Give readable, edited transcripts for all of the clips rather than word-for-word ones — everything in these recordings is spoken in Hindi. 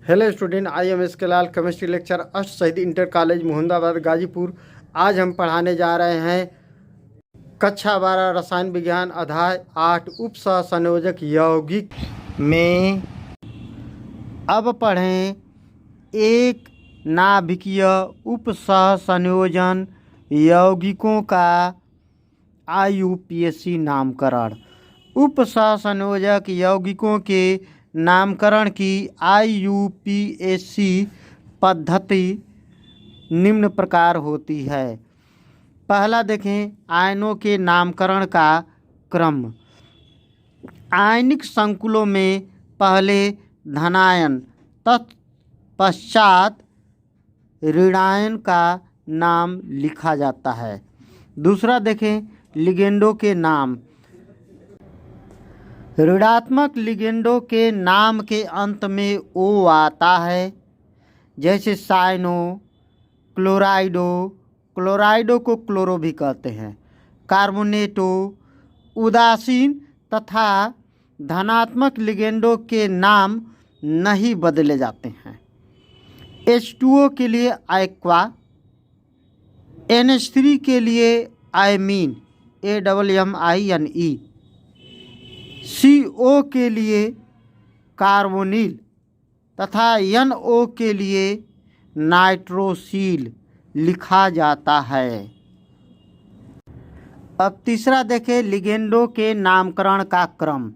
Hello student, I am S के लाल, केमिस्ट्री लेक्चर अष्ट शहीद इंटर कॉलेज मोहम्मदाबाद गाजीपुर। आज हम पढ़ाने जा रहे हैं कक्षा 12 रसायन विज्ञान अध्याय 8 उप सहसंयोजक यौगिक में। अब पढ़ें एक नाभिकीय उप सहसंयोजन यौगिकों का IUPAC नामकरण। उप सहसंयोजक यौगिकों के नामकरण की IUPAC पद्धति निम्न प्रकार होती है। पहला देखें, आयनों के नामकरण का क्रम। आयनिक संकुलों में पहले धनायन तत्पश्चात ऋणायन का नाम लिखा जाता है। दूसरा देखें, लिगेंडों के नाम। ऋणात्मक लिगेंडों के नाम के अंत में ओ आता है, जैसे साइनो, क्लोराइडो, क्लोराइडो को क्लोरो भी कहते हैं, कार्बोनेटो। उदासीन तथा धनात्मक लिगेंडों के नाम नहीं बदले जाते हैं। H2O के लिए एक्वा, NH3 के लिए आयमीन AMMINE, CO के लिए कार्बोनिल तथा NO के लिए नाइट्रोसिल लिखा जाता है। अब तीसरा देखें, लिगेंडों के नामकरण का क्रम।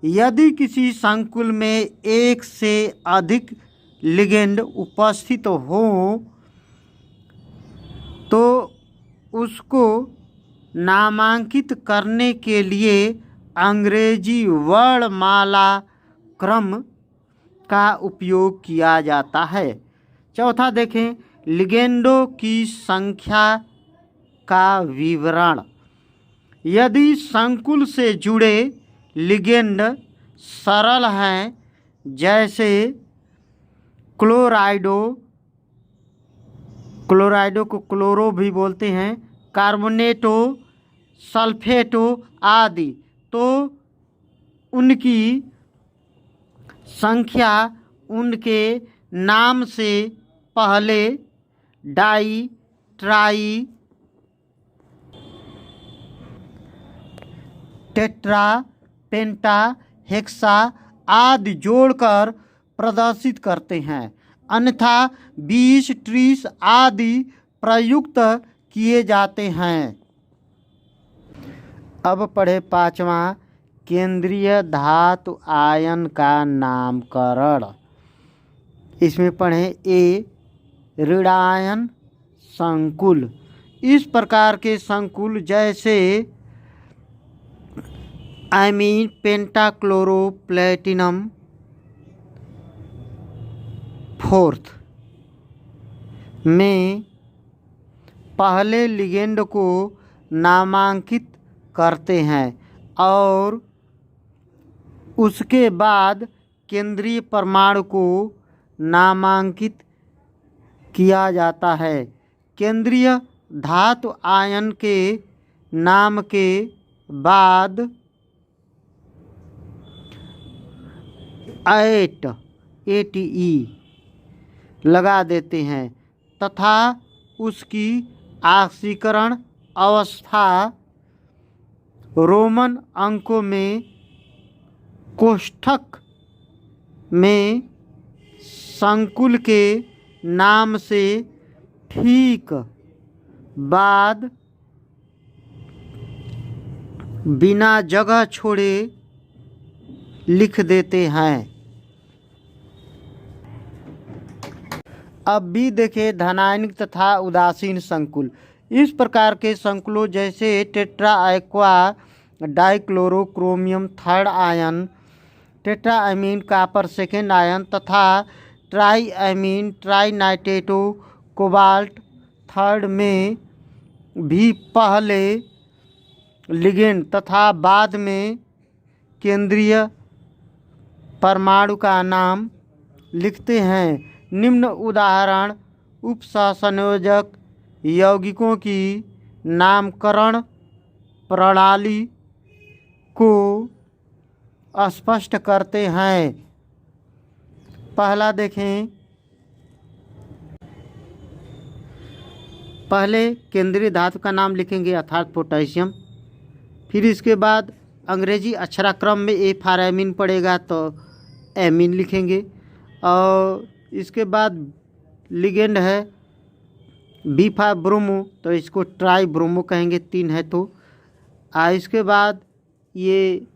यदि किसी संकुल में एक से अधिक लिगेंड उपस्थित हो तो उसको नामांकित करने के लिए अंग्रेजी वर्णमाला क्रम का उपयोग किया जाता है। चौथा देखें, लिगेंडों की संख्या का विवरण। यदि संकुल से जुड़े लिगेंड सरल हैं, जैसे क्लोराइडो, क्लोराइडो को क्लोरो भी बोलते हैं, कार्बोनेटो, सल्फेटो आदि, तो उनकी संख्या उनके नाम से पहले डाई, ट्राई, टेट्रा, पेंटा, हेक्सा आदि जोड़कर प्रदर्शित करते हैं, अन्यथा 20, 30 आदि प्रयुक्त किए जाते हैं। अब पढ़े पांचवा, केंद्रीय धातु आयन का नामकरण। इसमें पढ़ें ए, ऋणायन संकुल। इस प्रकार के संकुल जैसे आयमीन, पेंटाक्लोरो, प्लेटिनम, फोर्थ में पहले लिगेंड को नामांकित करते हैं और उसके बाद केंद्रीय परमाणु को नामांकित किया जाता है। केंद्रीय धातु आयन के नाम के बाद ATE लगा देते हैं तथा उसकी ऑक्सीकरण अवस्था रोमन अंकों में कोष्ठक में संकुल के नाम से ठीक बाद बिना जगह छोड़े लिख देते हैं। अब भी देखें, धनायनिक तथा उदासीन संकुल। इस प्रकार के संकुलों जैसे tetra aqua dichloro chromium third ion, tetra amine copper second ion तथा tri amine tri nitrato cobalt third में भी पहले लिगेंड तथा बाद में केंद्रीय परमाणु का नाम लिखते हैं। निम्न उदाहरण उप सहसंयोजक यौगिकों की नामकरण प्रणाली को स्पष्ट करते हैं। पहला देखें, पहले केंद्रीय धातु का नाम लिखेंगे अर्थात पोटेशियम। फिर इसके बाद अंग्रेजी अक्षराक्रम में ए फॉर एमीन पड़ेगा तो एमीन लिखेंगे। और इसके बाद लिगेंड है बी फॉर ब्रोमो तो इसको ट्राई ब्रोमो कहेंगे, 3 है तो। इसके बाद ये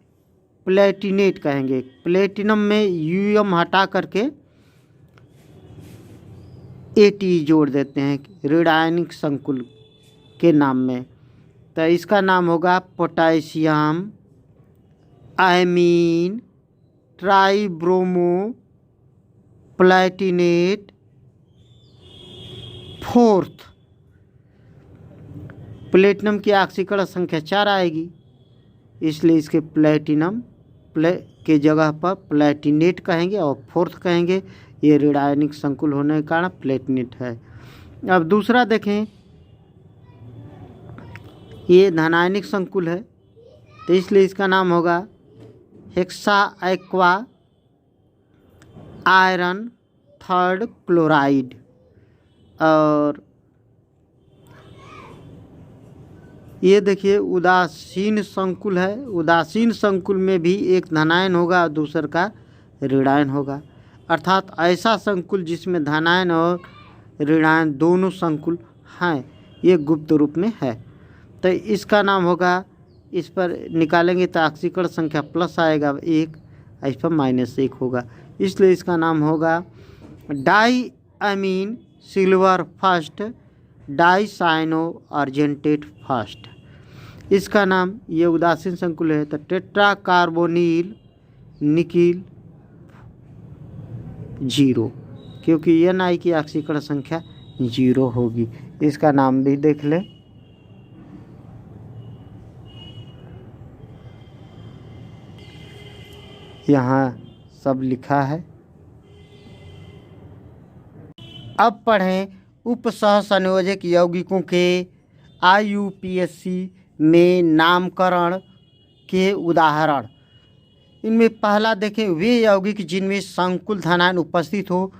प्लेटिनेट कहेंगे, प्लेटिनम में यूएम हटा करके एटी जोड़ देते हैं ऋणायनिक संकुल के नाम में, तो इसका नाम होगा potassium amine tribromo platinate 4th। Platinum की ऑक्सीकरण संख्या 4 आएगी, इसलिए इसके प्लेटिनम के जगह पर प्लेटिनेट कहेंगे और 4th कहेंगे। ये ऋणायनिक संकुल होने के कारण प्लेटिनेट है। अब दूसरा देखें, ये धनायनिक संकुल है तो इसलिए इसका नाम होगा hexa aqua iron 3rd chloride. और ये देखिए उदासीन संकुल है, उदासीन संकुल में भी एक धनायन होगा और दूसर का ऋणायन होगा, अर्थात ऐसा संकुल जिसमें धनायन और ऋणायन दोनों संकुल हैं, ये गुप्त रूप में है। तो इसका नाम होगा, इस पर निकालेंगे तो ऑक्सीकरण संख्या प्लस आएगा 1, इस पर -1 होगा, इसलिए इसका नाम होगा di amine silver first di cyano argentate first. इसका नाम, ये उदासीन संकुल है तो टेट्रा कार्बोनिल निकिल 0, क्योंकि Ni की ऑक्सीकरण संख्या 0 होगी। इसका नाम भी देख लें, यहाँ सब लिखा है। अब पढ़ें उपसह संयोजक यौगिकों के IUPAC में नामकरण के उदाहरण। इनमें पहला देखें, वे यौगिक जिनमें संकुल धनायन उपस्थित हो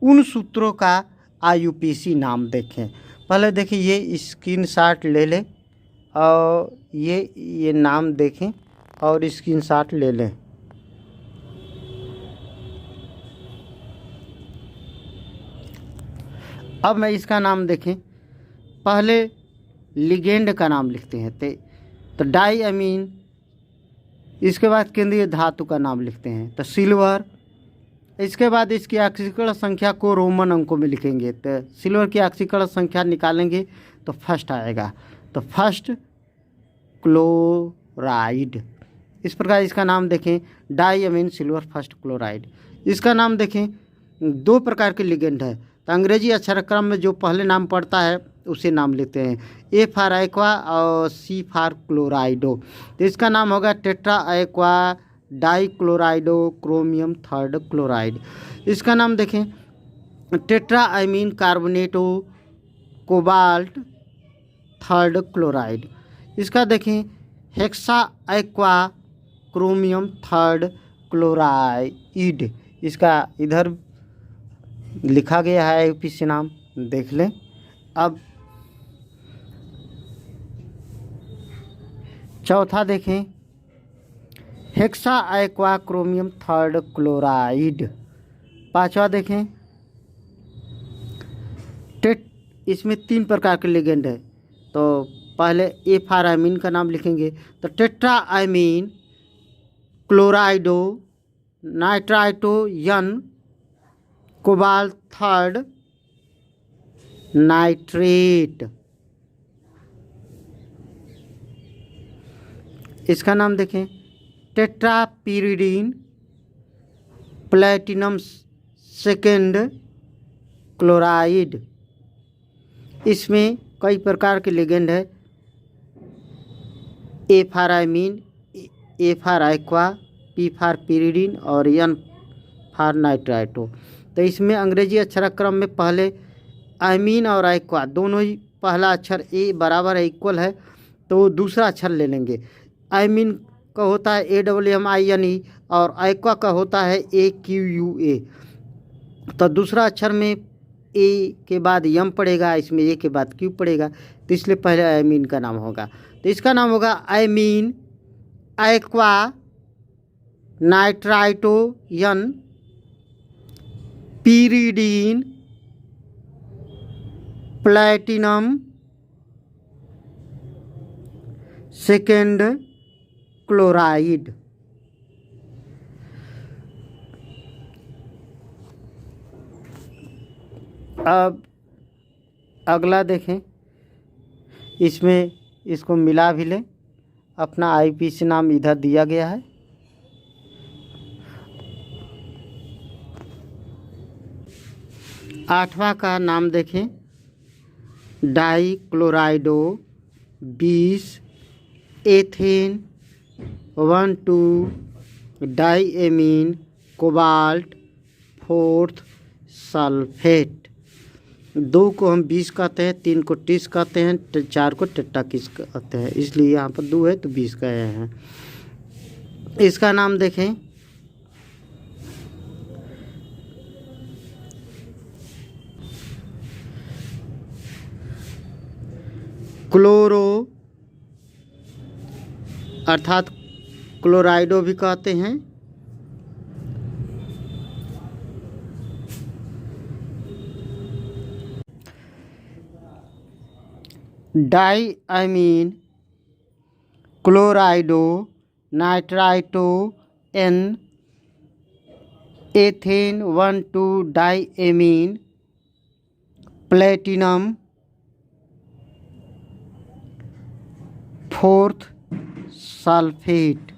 उन सूत्रों का IUPAC नाम देखें। पहले देखिए ये स्क्रीनशॉट ले लें और ये नाम देखें और स्क्रीनशॉट ले लें। अब मैं इसका नाम देखें, पहले लिगेंड का नाम लिखते हैं तो डाई अमीन, इसके बाद केंद्रीय धातु का नाम लिखते हैं तो सिल्वर। इसके बाद इसकी ऑक्सीकरण संख्या को रोमन अंकों में लिखेंगे तो सिल्वर की ऑक्सीकरण संख्या निकालेंगे तो फर्स्ट आएगा, तो फर्स्ट क्लोराइड। इस प्रकार इसका नाम देखें, die amine silver first chloride. इसका नाम देखें, 2 प्रकार के लिगेंड है तो अंग्रेजी अक्षरक्रम में जो पहले नाम पड़ता है उसे नाम लेते हैं, ए फॉर एक्वा और सी फॉर क्लोराइडो, तो इसका नाम होगा tetra aqua die क्लोराइडो chromium 3rd chloride. इसका नाम देखें, tetra amine कार्बोनेटो cobalt 3rd chloride. इसका देखें, hexa aqua chromium 3rd chloride. इसका इधर लिखा गया है IUPAC नाम, देख लें। अब चौथा देखें, hexa aqua chromium 3rd chloride. पांचवा देखें, इसमें 3 प्रकार के लिगेंड है तो पहले ए फॉर अमीन का नाम लिखेंगे तो tetra amine क्लोराइडो नाइट्राइटोन cobalt 3rd nitrate. इसका नाम देखें, टेट्रापिरिडीन प्लेटिनम 2nd क्लोराइड। इसमें कई प्रकार के लिगेंड है, A for amine, A for aqua, P for pyridine और एन फॉर नाइट्राइटो। तो इसमें अंग्रेजी अक्षरक्रम में पहले अमीन और एक्वा दोनों ही पहला अक्षर ए बराबर इक्वल है तो दूसरा अक्षर ले लेंगे। अमीन का होता है AMMINE और एक्वा का होता है AQUA। तो दूसरा अक्षर में ए के बाद यम पड़ेगा, इसमें ए के बाद क्यू पड़ेगा, तो इसलिए पहले एमीन का नाम होगा। तो इसका नाम होगा amine aqua nitrito N pyridine platinum second chloride. अब अगला देखें, इसमें इसको मिला भी लें। अपना आईपीसी नाम इधर दिया गया है। आठवां का नाम देखें, di chlorido 20 ethane 1,2 di amine cobalt 4 sulphate. 2 को हम 20 कहते हैं, 3 को 30 कहते हैं, 4 को टेट्राकिस कहते हैं, इसलिए यहाँ पर 2 है तो 20 कहे हैं। इसका नाम देखें, क्लोरो अर्थात क्लोराइडो भी कहते हैं। Di amine chlorido nitrito N ethane 1,2 di amine platinum 4 sulphate.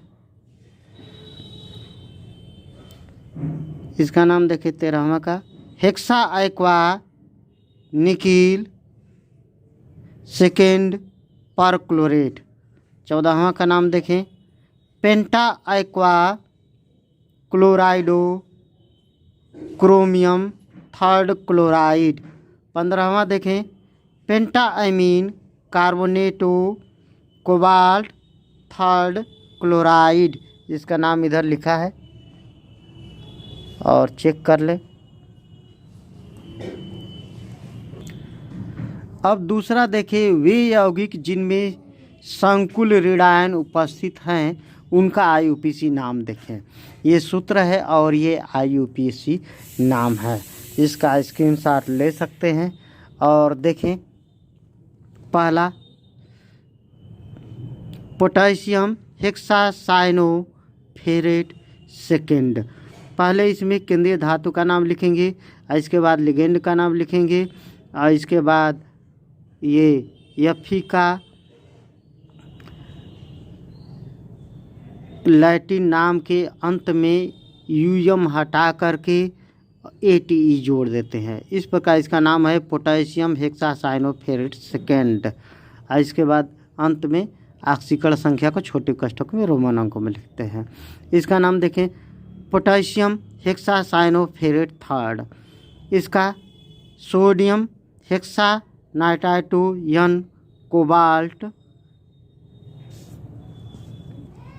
इसका नाम देखिए 13वां का, hexa aqua nickel second perchlorate. 14वां का नाम देखें, penta aqua chlorido chromium 3 chloride. 15वां देखें, penta amine carbonato cobalt 3 chloride. इसका नाम इधर लिखा है और चेक कर ले। अब दूसरा देखिए, वे यौगिक जिनमें संकुल ऋणायन उपस्थित हैं उनका आईयूपीसी नाम देखें। ये सूत्र है और ये आईयूपीसी नाम है। इसका स्क्रीनशॉट ले सकते हैं और देखें। पहला पोटेशियम हेक्सासाइनोफेरेट सेकेंड। पहले इसमें केंद्रीय धातु का नाम लिखेंगे और इसके बाद लिगेंड का नाम लिखेंगे और इसके बाद ये एफी का लैटिन नाम के अंत में यूएम हटा करके एटीई जोड़ देते हैं। इस प्रकार इसका नाम है पोटेशियम हेक्सासाइनोफेरेट सेकेंड। और इसके बाद अंत में ऑक्सीकरण संख्या को छोटे कष्टकों में रोमन अंकों में लिखते हैं। इसका नाम देखें, पोटेशियम हेक्सासाइनोफेरेट 3। इसका सोडियम हेक्सानाइट्राइटोयन कोबाल्ट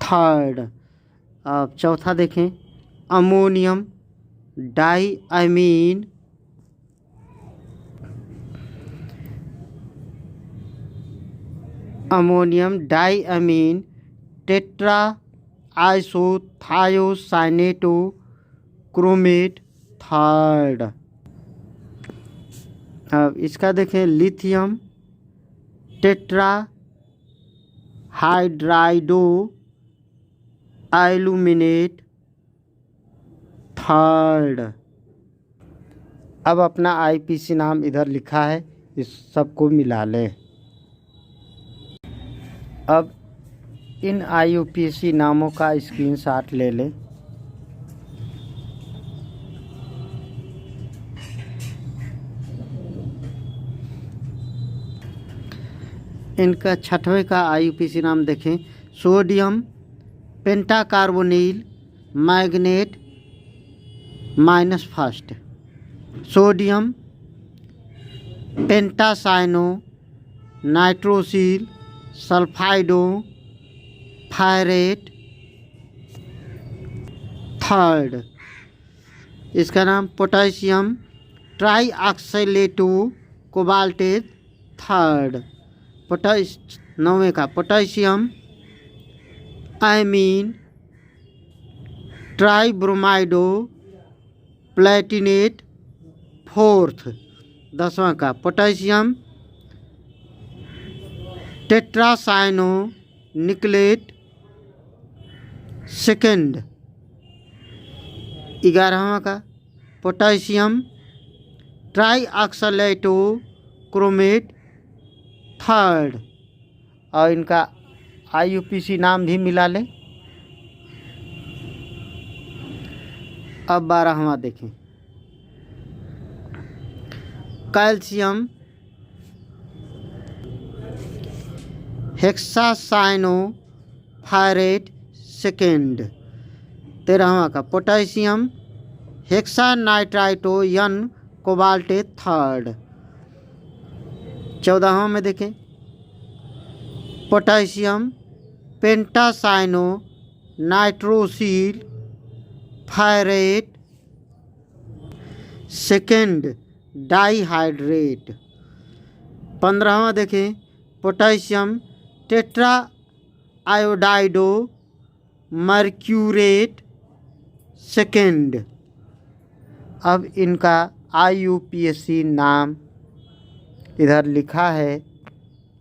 3। अब चौथा देखें, अमोनियम डाईअमीन टेट्रा आइसोथायोसाइनेटो क्रोमेट 3। अब इसका देखें, लिथियम टेट्रा हाइड्राइडो एल्यूमिनेट 3। अब अपना आईपीसी नाम इधर लिखा है, इस सबको मिला लें। अब इन आईयूपीसी नामों का स्क्रीनशॉट ले लें। इनका 6वें का आईयूपीसी नाम देखें, सोडियम पेंटाकार्बोनिल मैग्नेट -1, सोडियम पेंटासाइनो नाइट्रोसिल सल्फाइडो फायरेट 3। इसका नाम पोटेशियम ट्राईऑक्सैलेटो कोबाल्टेट थर्ड। 9वें का पोटेशियम आयमीन ट्राईब्रोमाइडो प्लेटिनेट फोर्थ। 10वां का पोटेशियम टेट्रासाइनो निकलेट सेकेंड। 11वां का पोटेशियम ट्राईऑक्सैलेटो क्रोमेट थर्ड। और इनका IUPAC नाम भी मिला लें। अब 12वां देखें, कैल्शियम हेक्सासाइनो फायरेट सेकेंड। 13वां का पोटेशियम हेक्सानाइट्राइटो यन कोबाल्टेट थर्ड। 14वां में देखें, पोटेशियम पेंटासाइनो नाइट्रोसिल फायरेट सेकेंड डाईहाइड्रेट। 15वां देखें, पोटेशियम टेट्रा आयोडाइडो मर्क्यूरेट सेकेंड। अब इनका IUPAC नाम इधर लिखा है,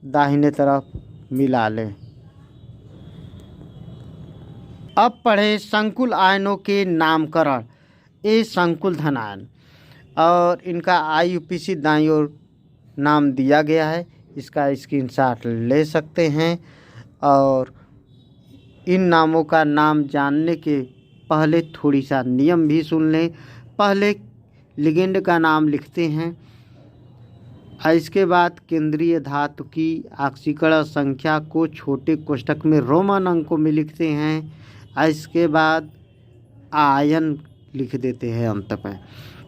दाहिने तरफ मिला लें। अब पढ़े संकुल आयनों के नामकरण। ए संकुल धन आयन और इनका IUPAC दाईं ओर नाम दिया गया है, इसका स्क्रीनशॉट ले सकते हैं। और इन नामों का नाम जानने के पहले थोड़ी सा नियम भी सुन लें। पहले लिगेंड का नाम लिखते हैं, इसके बाद केंद्रीय धातु की ऑक्सीकरण संख्या को छोटे कोष्ठक में रोमन अंकों में लिखते हैं। इसके बाद आयन लिख देते हैं अंत पर।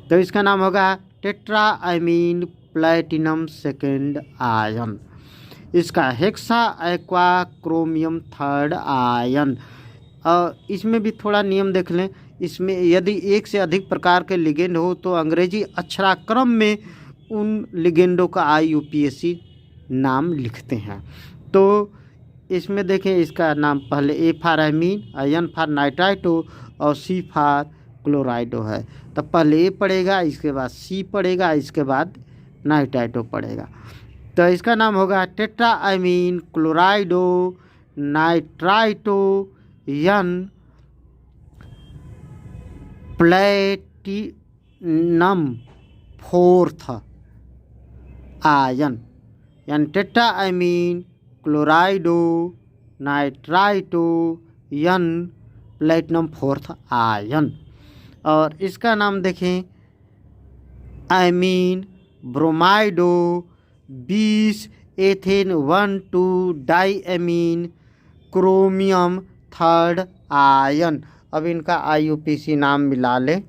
तो इसका नाम होगा tetra amine platinum second ion. इसका hexa aqua chromium third ion. और इसमें भी थोड़ा नियम देख लें। इसमें यदि एक से अधिक प्रकार के लिगेंड हो तो अंग्रेजी अक्षराक्रम में उन लिगेंडों का IUPAC नाम लिखते हैं। तो इसमें देखें, इसका नाम पहले A for amine, N for nitrito और C फॉर क्लोराइडो है। तो पहले A पड़ेगा, इसके बाद C पड़ेगा, इसके बाद नाइट्राइटो पड़ेगा। तो इसका नाम होगा टेट्रा अमीन क्लोराइडो नाइट्राइटो यन प्लेटिनम फोर्थ आयन, यानी टेट्रा अमीन क्लोराइडो नाइट्राइटो यन प्लेटिनम फोर्थ आयन। और इसका नाम देखें, अमीन ब्रोमाइडो 20 एथेन 1,2 डाई अमीन क्रोमियम थर्ड आयन। अब इनका IUPAC नाम मिला लें।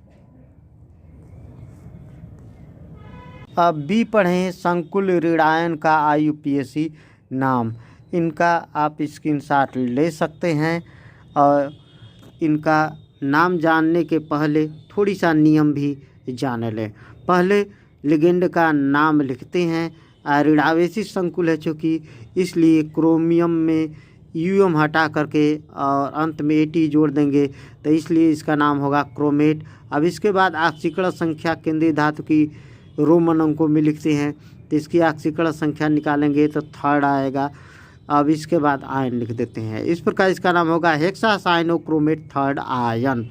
अब B पढ़ें, संकुल ऋणायन का IUPAC नाम। इनका आप स्क्रीनशॉट ले सकते हैं। और इनका नाम जानने के पहले थोड़ी सा नियम भी जान लें। पहले लिगेंड का नाम लिखते हैं। ऋणावेशी संकुल है चूँकि, इसलिए क्रोमियम में UM हटा करके और अंत में AT जोड़ देंगे, तो इसलिए इसका नाम होगा क्रोमेट। अब इसके बाद ऑक्सीकरण संख्या केंद्रीय धातु की रोमन अंकों में लिखते हैं, तो इसकी ऑक्सीकरण संख्या निकालेंगे तो थर्ड आएगा। अब इसके बाद आयन लिख देते हैं। इस प्रकार इसका नाम होगा हेक्सासाइनो क्रोमेट थर्ड आयन।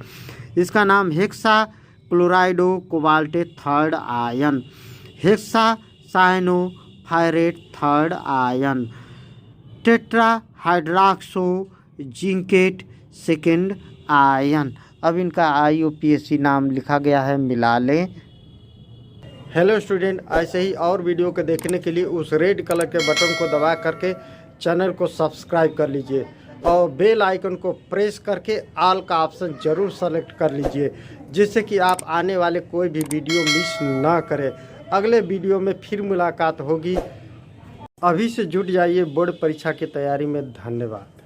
इसका नाम hexa chlorido cobaltate third ion, hexacyano ferrate third ion, tetra hydroxo zincate second ion. अब इनका IUPAC नाम लिखा गया है, मिला लें। हेलो स्टूडेंट, ऐसे ही और वीडियो को देखने के लिए उस रेड कलर के बटन को दबा करके चैनल को सब्सक्राइब कर लीजिए और बेल आइकन को प्रेस करके ऑल का ऑप्शन ज़रूर सेलेक्ट कर लीजिए, जिससे कि आप आने वाले कोई भी वीडियो मिस ना करें। अगले वीडियो में फिर मुलाकात होगी। अभी से जुट जाइए बोर्ड परीक्षा की तैयारी में। धन्यवाद।